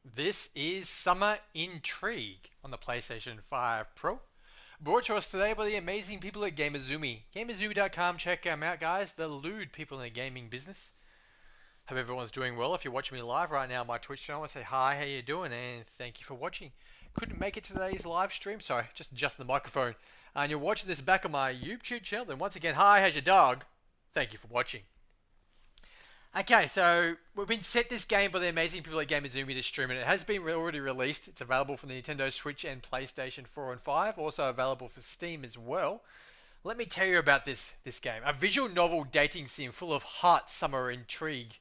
This is Summer Intrigue on the PlayStation 5 Pro. Brought to us today by the amazing people at Gamuzumi. Gamuzumi.com, check them out, guys. The lewd people in the gaming business. Hope everyone's doing well. If you're watching me live right now on my Twitch channel, I say hi, how you doing, and thank you for watching. Couldn't make it to today's live stream, sorry, just adjusting the microphone. And you're watching this back on my YouTube channel, then once again, hi, how's your dog? Thank you for watching. Okay, so we've been set this game by the amazing people at Gamuzumi to stream it. It has been already released. It's available for the Nintendo Switch and PlayStation 4 and 5. Also available for Steam as well. Let me tell you about this game. A visual novel dating sim full of hot summer intrigue.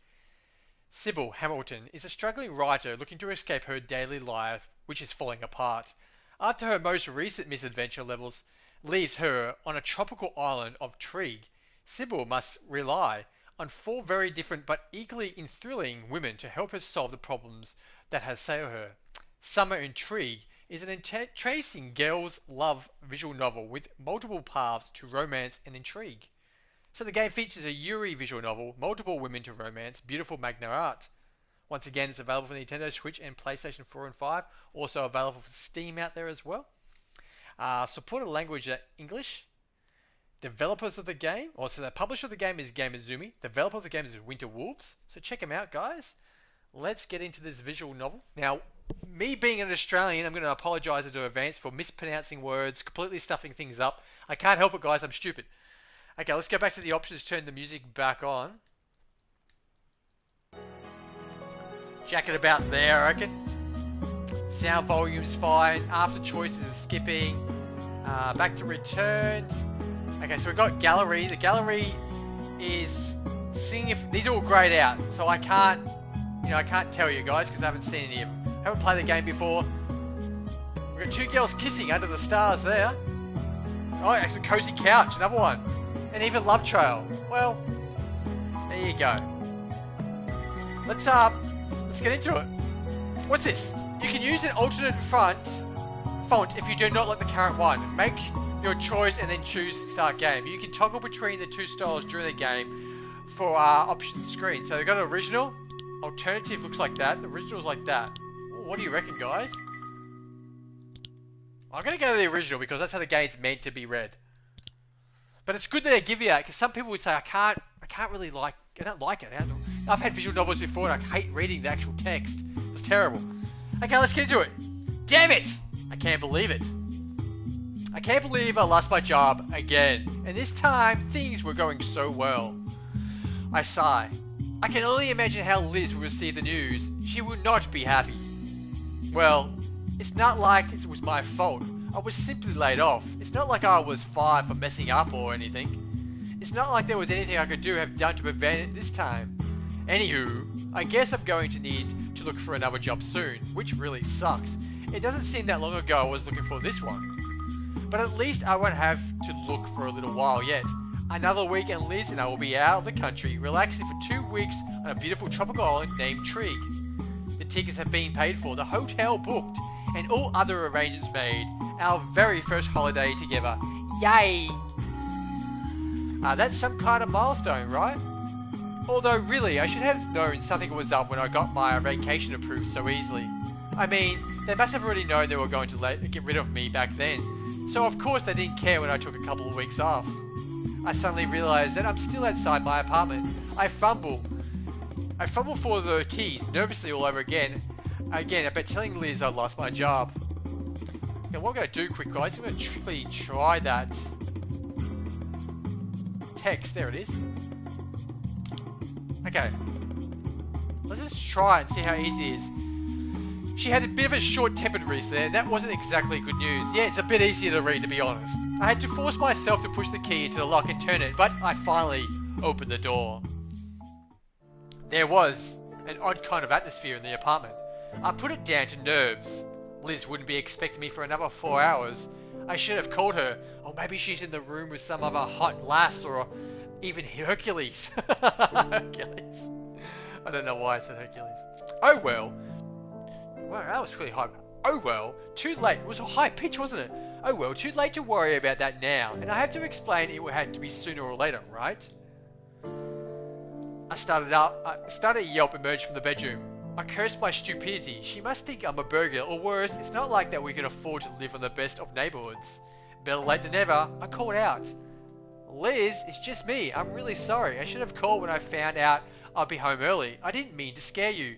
Sybil Hamilton is a struggling writer looking to escape her daily life, which is falling apart. After her most recent misadventure levels leaves her on a tropical island of Trigue, Sybil must rely on four very different but equally thrilling women to help her solve the problems that assail her. Summer Intrigue is an entrancing girls' love visual novel with multiple paths to romance and intrigue. So the game features a Yuri visual novel, multiple women to romance, beautiful magna art. Once again, it's available for Nintendo Switch and PlayStation 4 and 5. Also available for Steam out there as well. Supported language English. Developers of the game, or so the publisher of the game is Gamuzumi. Developer of the game is Winter Wolves. So check them out, guys. Let's get into this visual novel. Now, me being an Australian, I'm going to apologise in advance for mispronouncing words, completely stuffing things up. I can't help it, guys. I'm stupid. Okay, let's go back to the options. Turn the music back on. Jack it about there, I reckon. Sound volume's fine. After choices is skipping. Back to returns. Okay, so we've got gallery. The gallery is seeing if these are all grayed out, so I can't tell you guys because I haven't seen any of them. I haven't played the game before. We've got two girls kissing under the stars there. Oh, actually, cozy couch, another one, and even love trail. Well, there you go. Let's get into it. What's this? You can use an alternate font if you do not like the current one. Make your choice and then choose start game. You can toggle between the two styles during the game for option screen. So they've got an original, alternative looks like that, the original's like that. What do you reckon, guys? I'm gonna go to the original because that's how the game's meant to be read. But it's good that they give you that because some people would say I don't like it. I've had visual novels before and I hate reading the actual text. It's terrible. Okay, let's get into it. Damn it! I can't believe it. I can't believe I lost my job again, and this time things were going so well. I sigh. I can only imagine how Liz will receive the news. She will not be happy. Well, it's not like it was my fault. I was simply laid off. It's not like I was fired for messing up or anything. It's not like there was anything I could have done to prevent it this time. Anywho, I guess I'm going to need to look for another job soon, which really sucks. It doesn't seem that long ago I was looking for this one. But at least I won't have to look for a little while yet. Another week and Liz and I will be out of the country, relaxing for 2 weeks on a beautiful tropical island named Trigue. The tickets have been paid for, the hotel booked, and all other arrangements made. Our very first holiday together. Yay! That's some kind of milestone, right? Although really, I should have known something was up when I got my vacation approved so easily. I mean, they must have already known they were going to get rid of me back then. So of course they didn't care when I took a couple of weeks off. I suddenly realized that I'm still outside my apartment. I fumble for the keys, nervously all over again. Again, about telling Liz I lost my job. Okay, what I'm going to do quick, guys, I'm going to quickly try that text. There it is. Okay. Let's just try it and see how easy it is. She had a bit of a short-tempered reach there. That wasn't exactly good news. Yeah, it's a bit easier to read, to be honest. I had to force myself to push the key into the lock and turn it, but I finally opened the door. There was an odd kind of atmosphere in the apartment. I put it down to nerves. Liz wouldn't be expecting me for another 4 hours. I should have called her, or maybe she's in the room with some other hot lass, or even Hercules. Hercules. I don't know why I said Hercules. Oh well. Wow, that was really high. Oh well, too late. It was a high pitch, wasn't it? Oh well, too late to worry about that now. And I have to explain it had to be sooner or later, right? I started a yelp emerged from the bedroom. I cursed my stupidity. She must think I'm a burglar, or worse, it's not like that we can afford to live on the best of neighborhoods. Better late than never, I called out. Liz, it's just me. I'm really sorry. I should have called when I found out I'd be home early. I didn't mean to scare you.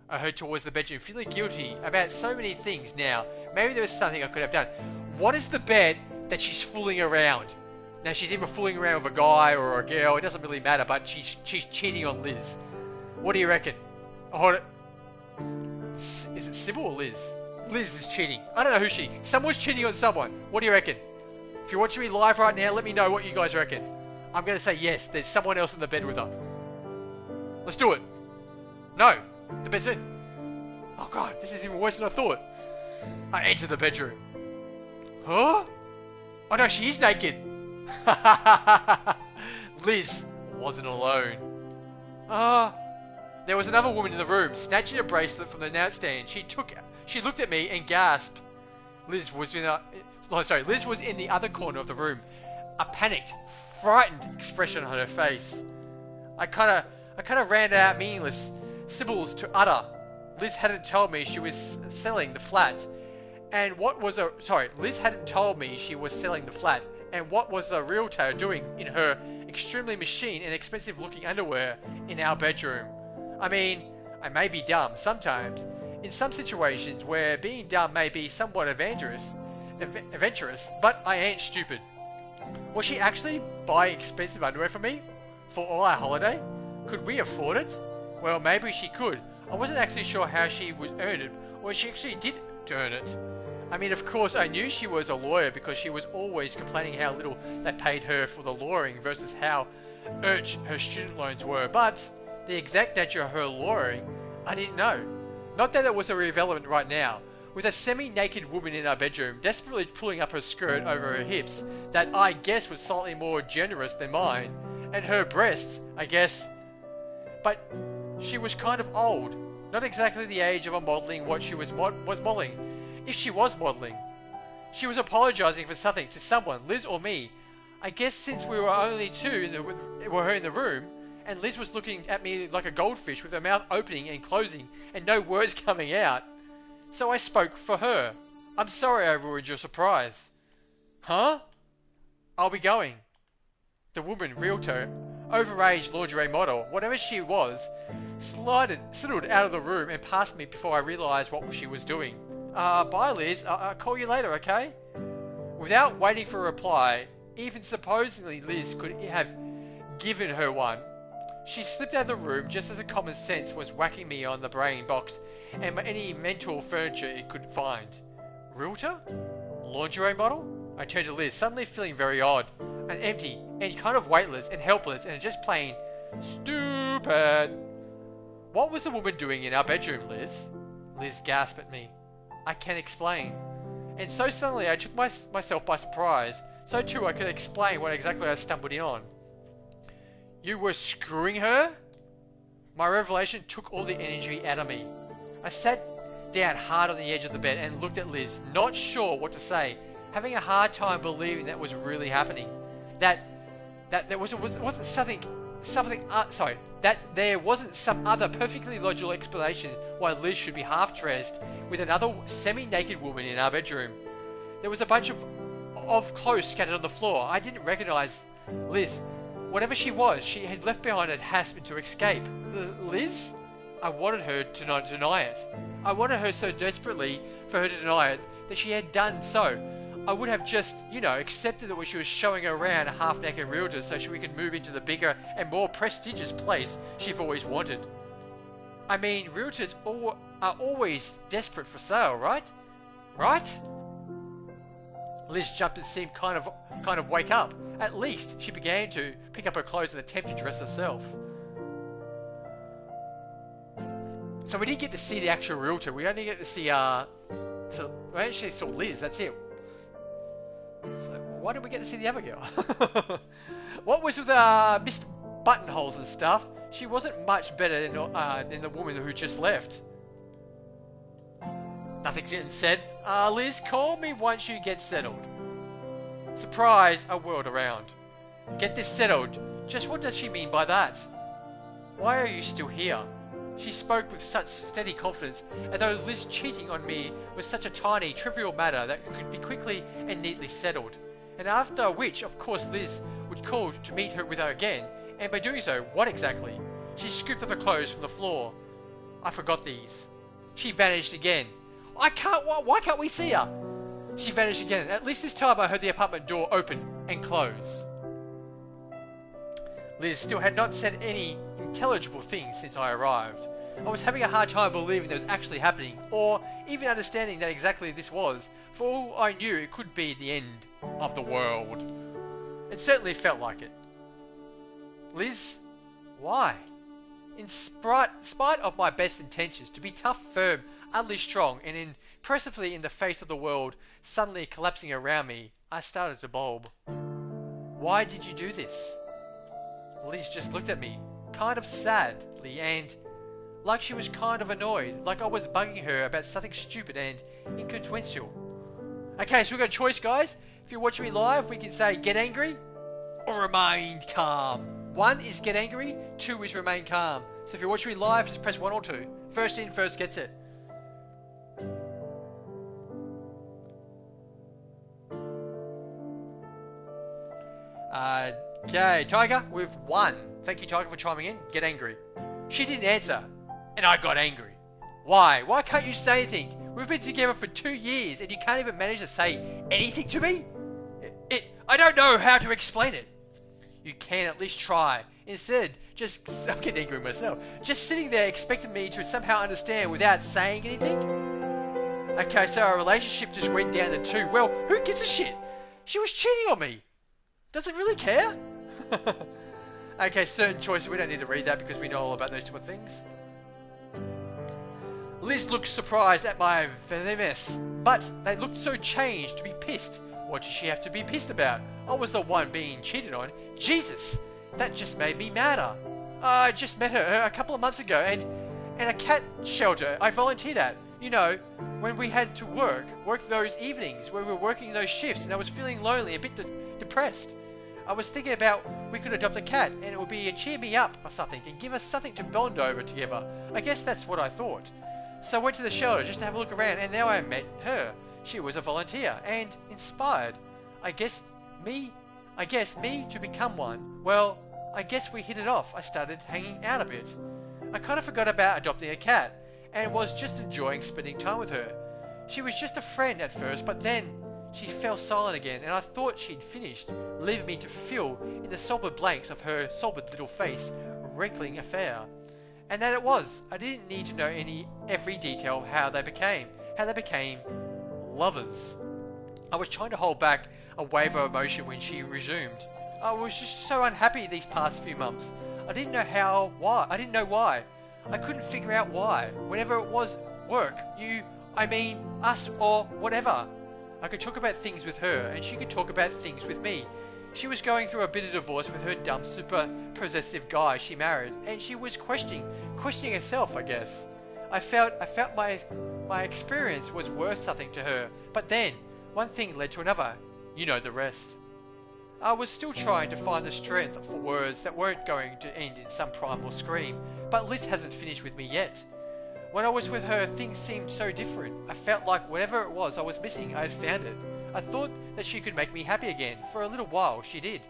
I heard towards the bedroom, feeling guilty about so many things now. Maybe there was something I could have done. What is the bet that she's fooling around? Now, she's either fooling around with a guy or a girl. It doesn't really matter, but she's cheating on Liz. What do you reckon? Hold it. Is it Sybil or Liz? Liz is cheating. I don't know who she. Someone's cheating on someone. What do you reckon? If you're watching me live right now, let me know what you guys reckon. I'm going to say yes. There's someone else in the bed with her. Let's do it. No. The bed's in. Oh god, this is even worse than I thought. I enter the bedroom. Huh? Oh no, she is naked. Liz wasn't alone. There was another woman in the room, snatching a bracelet from the nightstand. She looked at me and gasped. Liz was in the other corner of the room, a panicked, frightened expression on her face. I kind of ran out meaningless syllables to utter. Liz hadn't told me she was selling the flat. And Liz hadn't told me she was selling the flat. And what was the realtor doing in her extremely machine and expensive looking underwear in our bedroom? I mean, I may be dumb sometimes, in some situations where being dumb may be somewhat adventurous, but I ain't stupid. Was she actually buy expensive underwear for me? For all our holiday? Could we afford it? Well, maybe she could. I wasn't actually sure how she would earn it, or she actually did earn it. I mean, of course, I knew she was a lawyer because she was always complaining how little they paid her for the lawyering versus how urgent her student loans were, but the exact nature of her lawyering, I didn't know. Not that it was irrelevant right now. With a semi-naked woman in our bedroom, desperately pulling up her skirt over her hips, that I guess was slightly more generous than mine, and her breasts, I guess. But she was kind of old, not exactly the age of a modelling what she was modelling, if she was modelling. She was apologising for something to someone, Liz or me. I guess since we were only two were in the room, and Liz was looking at me like a goldfish with her mouth opening and closing and no words coming out. So I spoke for her. I'm sorry I ruined your surprise. Huh? I'll be going. The woman, realtor, overage lingerie model, whatever she was, sidled out of the room and past me before I realised what she was doing. Bye Liz, I'll call you later, okay? Without waiting for a reply, even supposedly Liz could have given her one, she slipped out of the room just as a common sense was whacking me on the brain box and any mental furniture it could find. Realtor? Lingerie model? I turned to Liz, suddenly feeling very odd, and empty, and kind of weightless and helpless and just plain stupid. What was the woman doing in our bedroom, Liz? Liz gasped at me. I can't explain. And so suddenly I took myself by surprise. So too I could explain what exactly I stumbled in on. You were screwing her? My revelation took all the energy out of me. I sat down hard on the edge of the bed and looked at Liz, not sure what to say, having a hard time believing that was really happening. That there wasn't there wasn't some other perfectly logical explanation why Liz should be half-dressed with another semi-naked woman in our bedroom. There was a bunch of clothes scattered on the floor. I didn't recognize Liz. Whatever she was, she had left behind at Haspen to escape. Liz? I wanted her to not deny it. I wanted her so desperately for her to deny it that she had done so. I would have just, accepted that when she was showing around a half-naked realtor so we could move into the bigger and more prestigious place she've always wanted. I mean, realtors are always desperate for sale, right? Right? Liz jumped and seemed kind of wake up. At least she began to pick up her clothes and attempt to dress herself. So we didn't get to see the actual realtor. We only get to see we actually saw Liz. That's it. So why didn't we get to see the other girl? What was with Mr. Buttonholes and stuff? She wasn't much better than the woman who just left. Nothing's getting said. Liz, call me once you get settled. Surprise, I whirled around. Get this settled. Just what does she mean by that? Why are you still here? She spoke with such steady confidence, as though Liz cheating on me was such a tiny, trivial matter that could be quickly and neatly settled. And after which, of course, Liz would call to meet her with her again, and by doing so, what exactly? She scooped up her clothes from the floor. I forgot these. She vanished again. Why can't we see her? She vanished again. At least this time I heard the apartment door open and close. Liz still had not said any intelligible things since I arrived. I was having a hard time believing that was actually happening, or even understanding that exactly this was. For all I knew, it could be the end of the world. It certainly felt like it. Liz, why? In spite of my best intentions to be tough, firm, utterly strong, and impressively in the face of the world suddenly collapsing around me, I started to bulb. Why did you do this? Liz just looked at me, kind of sadly, and like she was kind of annoyed, like I was bugging her about something stupid and inconsequential. Okay, so we've got a choice, guys. If you're watching me live, we can say get angry or remain calm. 1 is get angry, 2 is remain calm. So if you're watching me live, just press 1 or 2. First in, first gets it. Okay, Tiger with 1. Thank you, Tiger, for chiming in. Get angry. She didn't answer, and I got angry. Why? Why can't you say anything? We've been together for 2 years, and you can't even manage to say anything to me? I don't know how to explain it. You can at least try. Instead, I'm getting angry myself. Just sitting there expecting me to somehow understand without saying anything? Okay, so our relationship just went down to 2. Well, who gives a shit? She was cheating on me. Does it really care? Okay, certain choices. We don't need to read that because we know all about those two things. Liz looked surprised at my mess, but they looked so changed to be pissed. What did she have to be pissed about? I was the one being cheated on. Jesus, that just made me madder. I just met her a couple of months ago, and a cat shelter I volunteered at. You know, when we had to work those evenings, where we were working those shifts, and I was feeling lonely, a bit depressed. I was thinking about we could adopt a cat, and it would be a cheer me up or something, and give us something to bond over together. I guess that's what I thought. So I went to the shelter just to have a look around, and now I met her. She was a volunteer, and inspired. I guess me to become one. Well, I guess we hit it off. I started hanging out a bit. I kind of forgot about adopting a cat, and was just enjoying spending time with her. She was just a friend at first, but then she fell silent again, and I thought she'd finished, leaving me to fill in the sober blanks of her sobered little face, wrinkling affair. And that it was. I didn't need to know every detail of how they became lovers. I was trying to hold back a wave of emotion when she resumed. I was just so unhappy these past few months. I didn't know why. I couldn't figure out why. Whenever it was work, us, or whatever. I could talk about things with her, and she could talk about things with me. She was going through a bit of divorce with her dumb, super possessive guy she married, and she was questioning herself, I guess. I felt my experience was worth something to her, but then one thing led to another. You know the rest. I was still trying to find the strength for words that weren't going to end in some primal scream, but Liz hasn't finished with me yet. When I was with her, things seemed so different. I felt like whatever it was I was missing, I had found it. I thought that she could make me happy again. For a little while, she did.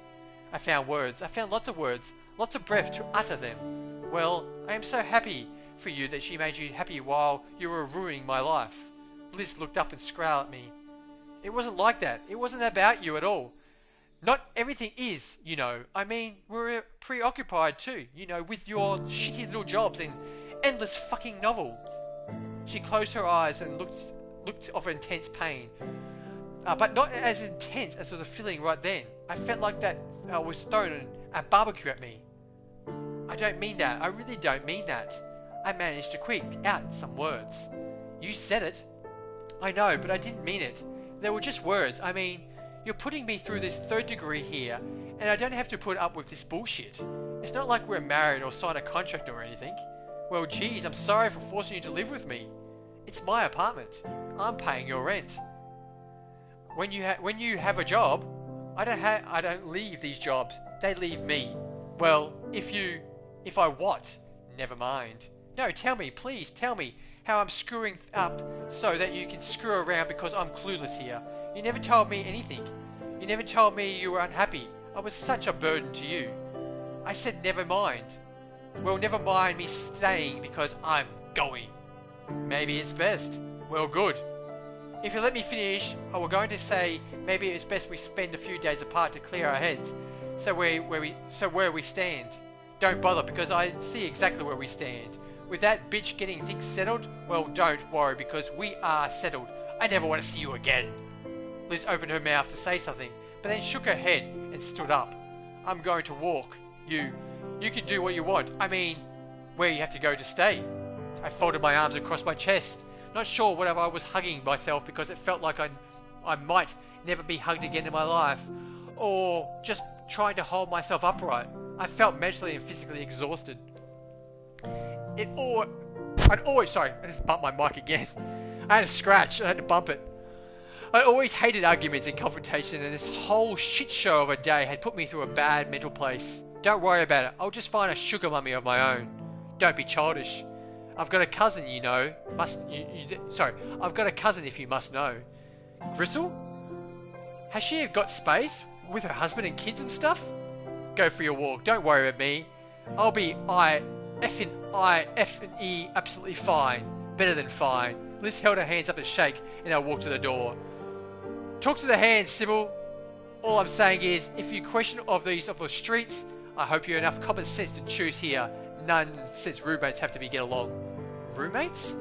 I found words. I found lots of words, lots of breath to utter them. Well, I am so happy for you that she made you happy while you were ruining my life. Liz looked up and scowled at me. It wasn't like that. It wasn't about you at all. Not everything is, you know. I mean, we're preoccupied too, you know, with your shitty little jobs and endless fucking novel. She closed her eyes and looked of intense pain. But not as intense as was a feeling right then. I felt like that was thrown a barbecue at me. I don't mean that. I really don't mean that. I managed to squeak out some words. You said it. I know, but I didn't mean it. They were just words. I mean, you're putting me through this 3rd degree here, and I don't have to put up with this bullshit. It's not like we're married or signed a contract or anything. Well, geez, I'm sorry for forcing you to live with me. It's my apartment. I'm paying your rent. When you have a job, I don't leave these jobs. They leave me. Well, if I what? Never mind. No, tell me, please, tell me how I'm screwing up so that you can screw around because I'm clueless here. You never told me anything. You never told me you were unhappy. I was such a burden to you. I said never mind. Well, never mind me staying because I'm going. Maybe it's best. Well, good. If you let me finish, I was going to say maybe it's best we spend a few days apart to clear our heads. So where we stand. Don't bother because I see exactly where we stand. With that bitch getting things settled, well, don't worry because we are settled. I never want to see you again. Liz opened her mouth to say something, but then shook her head and stood up. I'm going to walk. You can do what you want. I mean, where you have to go to stay. I folded my arms across my chest, not sure whether I was hugging myself because it felt like I might never be hugged again in my life, or just trying to hold myself upright. I felt mentally and physically exhausted. Sorry, I just bumped my mic again. I had a scratch, I had to bump it. I always hated arguments and confrontation, and this whole shit show of a day had put me through a bad mental place. Don't worry about it, I'll just find a sugar mummy of my own. Don't be childish. I've got a cousin, you know. I've got a cousin if you must know. Gristle? Has she got space? With her husband and kids and stuff? Go for your walk, don't worry about me. I'll be F&E absolutely fine. Better than fine. Liz held her hands up to shake and I walked to the door. Talk to the hands, Sybil. All I'm saying is, if you question of the streets, I hope you have enough common sense to choose here. None since roommates have to get along. Roommates?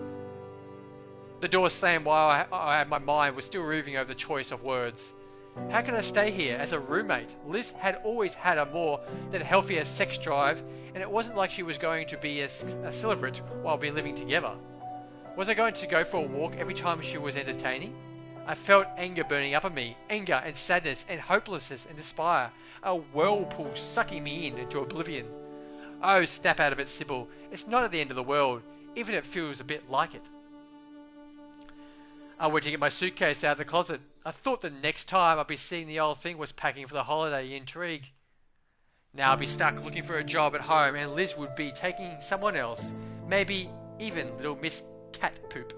The door slammed while my mind was still roving over the choice of words. How can I stay here as a roommate? Liz had always had a more than healthier sex drive, and it wasn't like she was going to be a celibate while we living together. Was I going to go for a walk every time she was entertaining? I felt anger burning up in me, anger and sadness and hopelessness and despair, a whirlpool sucking me into oblivion. Oh, snap out of it, Sybil. It's not at the end of the world, even if it feels a bit like it. I went to get my suitcase out of the closet. I thought the next time I'd be seeing the old thing was packing for the holiday in Trigue. Now I'd be stuck looking for a job at home and Liz would be taking someone else, maybe even little Miss Cat Poop.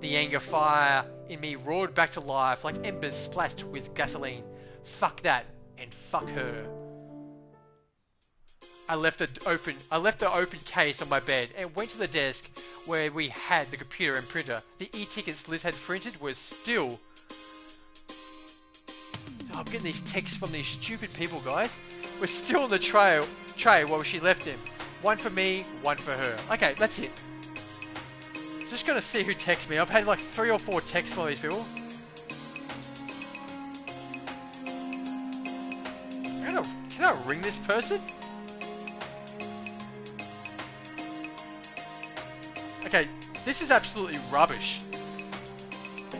The anger fire in me roared back to life like embers splashed with gasoline. Fuck that and fuck her. I left the open case on my bed and went to the desk where we had the computer and printer. The e-tickets Liz had printed was still... Oh, I'm getting these texts from these stupid people, guys. We're still on the tray while she left them. One for me, one for her. Okay, that's it. Just gonna see who texts me. I've had like 3 or 4 texts from these people. Can I ring this person? Okay, this is absolutely rubbish.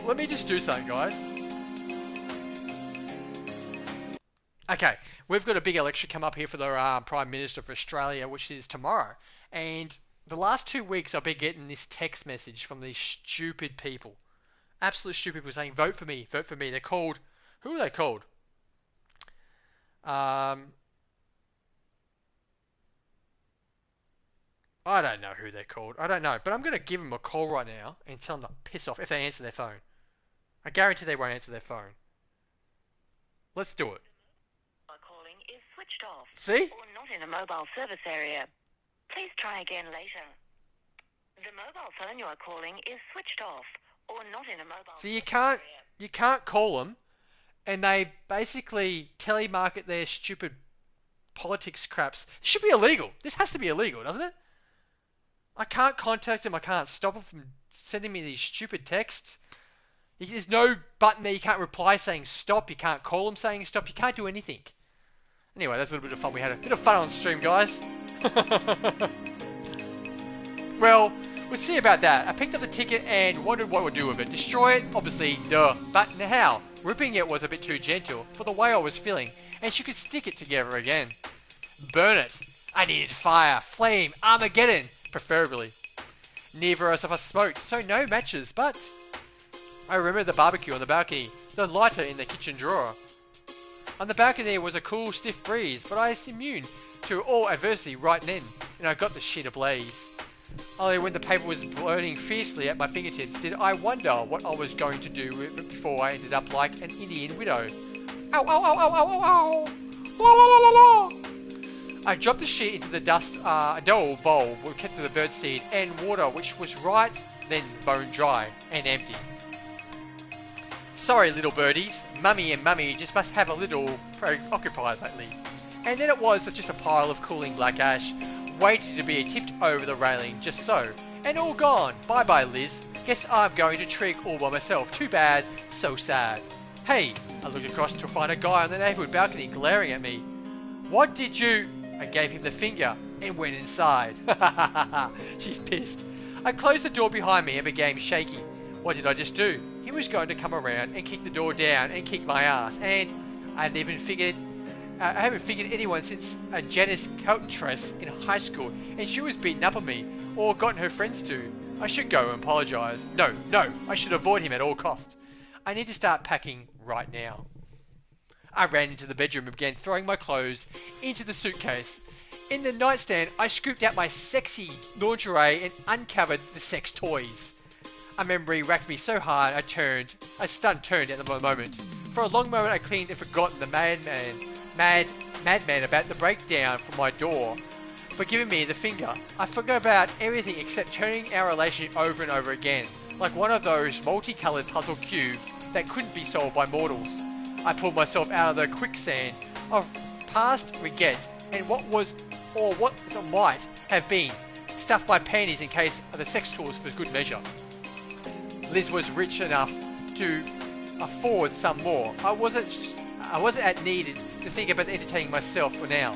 Let me just do something, guys. Okay, we've got a big election come up here for the Prime Minister of Australia, which is tomorrow. And the last 2 weeks I've been getting this text message from these stupid people. Absolute stupid people saying, vote for me, vote for me. They're called... Who are they called? I don't know who they're called. I don't know. But I'm going to give them a call right now and tell them to piss off if they answer their phone. I guarantee they won't answer their phone. Let's do it. Calling is switched off. See? Or not in a mobile service area. Please try again later. The mobile phone you are calling is switched off or not in a mobile So you can't call them, and they basically telemarket their stupid politics craps. It should be illegal. This has to be illegal, doesn't it? I can't contact them. I can't stop them from sending me these stupid texts. There's no button there. You can't reply saying stop. You can't call them saying stop. You can't do anything. Anyway, that's a little bit of fun. We had a bit of fun on stream, guys. Well, we'll see about that. I picked up the ticket and wondered what I would do with it. Destroy it? Obviously, duh. But how? Ripping it was a bit too gentle for the way I was feeling, and she could stick it together again. Burn it. I needed fire, flame, Armageddon, preferably. Neither of us smoked, so no matches, but... I remember the barbecue on the balcony, the lighter in the kitchen drawer. On the balcony there was a cool, stiff breeze, but I was immune to all adversity right then. and I got the shit ablaze. Only when the paper was burning fiercely at my fingertips did I wonder what I was going to do with it before I ended up like an Indian widow. Ow, ow, ow, ow, ow, ow, ow! Wah, wah, wah, wah, wah. I dropped the sheet into the dust dough bowl we kept with the birdseed and water, which was right then bone dry and empty. Sorry, little birdies. Mummy and Mummy just must have a little preoccupied lately. And then it was just a pile of cooling black ash, waiting to be tipped over the railing, just so. And all gone. Bye-bye, Liz. Guess I'm going to Trigue all by myself. Too bad. So sad. Hey, I looked across to find a guy on the neighborhood balcony glaring at me. What did you... I gave him the finger and went inside. She's pissed. I closed the door behind me and began shaking. What did I just do? He was going to come around and kick the door down and kick my ass. And I haven't figured anyone since a Janice Coatress in high school, and she was beating up on me, or gotten her friends to. I should go and apologise. No, I should avoid him at all costs. I need to start packing right now. I ran into the bedroom and began throwing my clothes into the suitcase. In the nightstand, I scooped out my sexy lingerie and uncovered the sex toys. A memory racked me so hard I stunned turned at the moment. For a long moment I cleaned and forgotten the madman about the breakdown from my door for giving me the finger. I forgot about everything except turning our relationship over and over again, like one of those multicoloured puzzle cubes that couldn't be solved by mortals. I pulled myself out of the quicksand of past regrets and what might have been, stuffed my panties in case of the sex toys for good measure. Liz was rich enough to afford some more. I wasn't at needed to think about entertaining myself for now.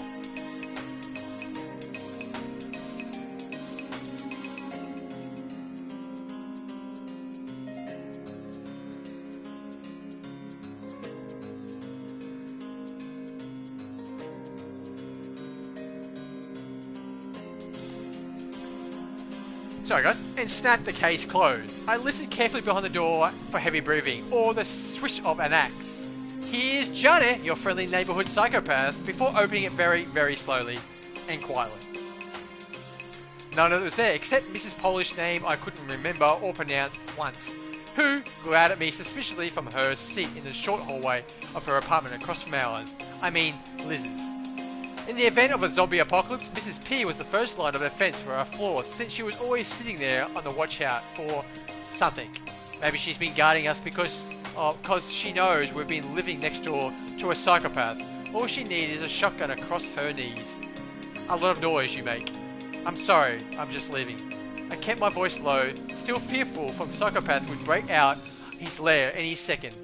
Sorry guys, and snapped the case closed. I listened carefully behind the door for heavy breathing or the swish of an axe. Here's Johnny, your friendly neighbourhood psychopath, before opening it very, very slowly and quietly. None of it was there except Mrs. Polish's name I couldn't remember or pronounce once, who glowered at me suspiciously from her seat in the short hallway of her apartment across from ours. I mean, Liz's. In the event of a zombie apocalypse, Mrs. P was the first line of defense for our floor, since she was always sitting there on the watch out for something. Maybe she's been guarding us because she knows we've been living next door to a psychopath. All she needs is a shotgun across her knees. A lot of noise you make. I'm sorry, I'm just leaving. I kept my voice low, still fearful from psychopath would break out his lair any second.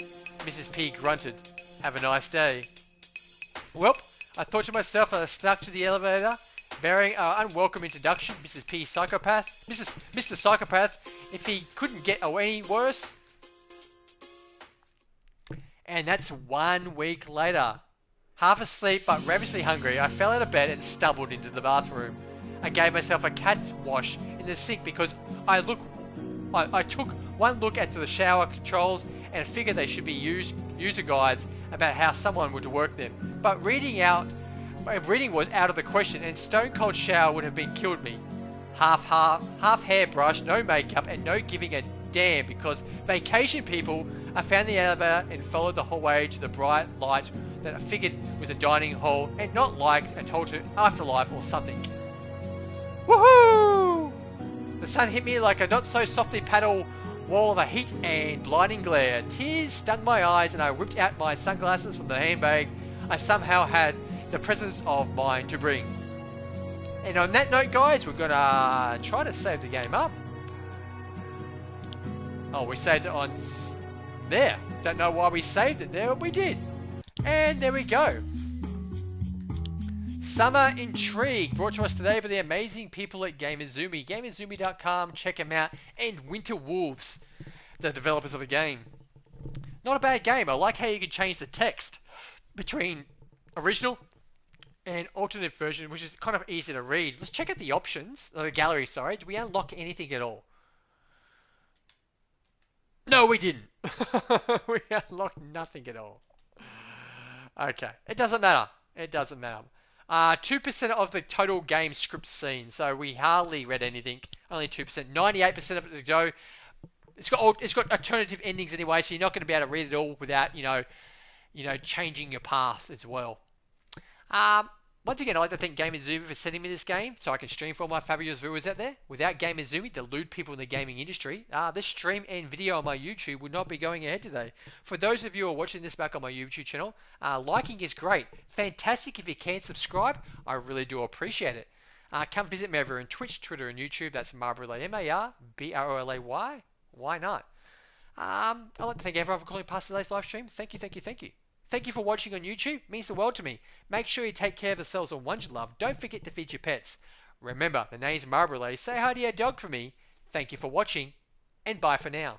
Mrs. P grunted. Have a nice day. Welp. I thought to myself as I snuck to the elevator, bearing our unwelcome introduction, Mr. Psychopath, if he couldn't get any worse. And that's 1 week later. Half asleep but ravenously hungry, I fell out of bed and stumbled into the bathroom. I gave myself a cat wash in the sink because I took one look at the shower controls and figured they should be user guides about how someone would work them. But reading was out of the question, and stone cold shower would have been killed me. Half hairbrush, no makeup, and no giving a damn because vacation people. I found the elevator and followed the hallway to the bright light that I figured was a dining hall and not like a total afterlife or something. Woohoo! The sun hit me like a not so softly paddle wall of a heat and blinding glare. Tears stung my eyes and I whipped out my sunglasses from the handbag I somehow had the presence of mind to bring. And on that note, guys, we're gonna try to save the game up. Oh, we saved it on there. Don't know why we saved it there, but we did. And there we go. Summer Intrigue, brought to us today by the amazing people at Gamuzumi. Gamuzumi.com, check them out. And Winter Wolves, the developers of the game. Not a bad game. I like how you can change the text between original and alternate version, which is kind of easy to read. Let's check out the options, or the gallery, sorry. Did we unlock anything at all? No, we didn't. We unlocked nothing at all. Okay, it doesn't matter. It doesn't matter. 2% of the total game script seen, so we hardly read anything. Only 2%. 98% of it to go. It's got alternative endings anyway, so you're not going to be able to read it all without changing your path as well. Um, Once again, I'd like to thank Gamuzumi for sending me this game so I can stream for all my fabulous viewers out there. Without Gamuzumi, the lewd people in the gaming industry, this stream and video on my YouTube would not be going ahead today. For those of you who are watching this back on my YouTube channel, liking is great. Fantastic if you can subscribe. I really do appreciate it. Come visit me over on Twitch, Twitter, and YouTube. That's MARBROLAY, MARBROLAY. Why not? I'd like to thank everyone for calling past today's live stream. Thank you, thank you, thank you. Thank you for watching on YouTube. It means the world to me. Make sure you take care of yourselves and ones you love. Don't forget to feed your pets. Remember, the name's MARBROLAY. Say hi to your dog for me. Thank you for watching, and bye for now.